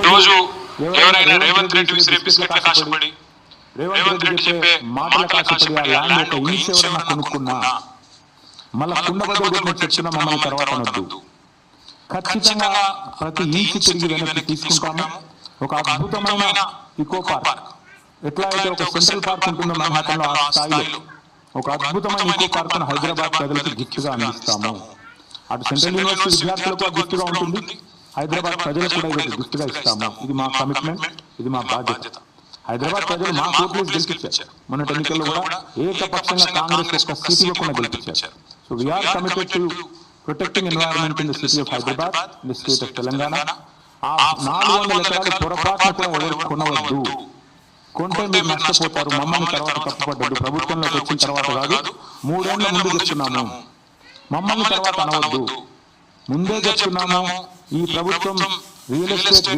ఈరోజు ఎవరైనా రేవంత్ రెడ్డి విసిరే బిస్కెట్ల కాశపడి రేవంత్ రెడ్డి చెప్పే మాటల కాశపడి ఆ ల్యాండ్ ఒక ఇంచ్ ఎవరైనా కొనుక్కున్నా మళ్ళా కుండ బదులు కొట్టిన చెప్తున్నా మమ్మల్ని తర్వాత అనొద్దు. ఖచ్చితంగా ప్రతి ఇంచ్ తిరిగి వెనక్కి తీసుకుంటాము. ఒక అద్భుతమైన ఇకో పార్క్, ఎట్లా అయితే ఒక సెంట్రల్ పార్క్ ఉంటుందో మన్హాటన్లో ఆ స్థాయిలో ఒక అద్భుతమైన ఇకో పార్క్ హైదరాబాద్ ప్రజలకు గిఫ్ట్గా అందిస్తాము. అటు సెంట్రల్ యూనివర్సిటీ విద్యార్థులకు గిఫ్ట్గా ఉంటుంది, హైదరాబాద్ ప్రజలకు కూడా ఇది గిఫ్ట్గా ఇస్తాము. ఇది మా కమిట్మెంట్, ఇది మా బాధ్యత. హైదరాబాద్ ప్రజలు మా కోట్లు గెలిపించారు. మొన్నటి ఎన్నికల్లో కూడా ఏకపక్షంగా కాంగ్రెస్ ఒక్క సీటు ఇవ్వకుండా గెలిపించారు. So we are committed to protecting environment in the city of Hyderabad, in the state of Telangana. ఆ 400 ఎకరాలు పొరపాటున కూడా ఎవరు కొనవద్దు. కొంటే మీరు నష్టపోతారు. మమ్మల్ని తర్వాత తప్పుపడ్డదు. ప్రభుత్వంలోకి వచ్చిన తర్వాత కాదు, 3 ఏళ్ల ముందు చెప్తున్నాము. మమ్మల్ని తర్వాత అనవద్దు. ముందే చెప్తున్నాము. ఈ ప్రభుత్వం రియల్ ఎస్టేట్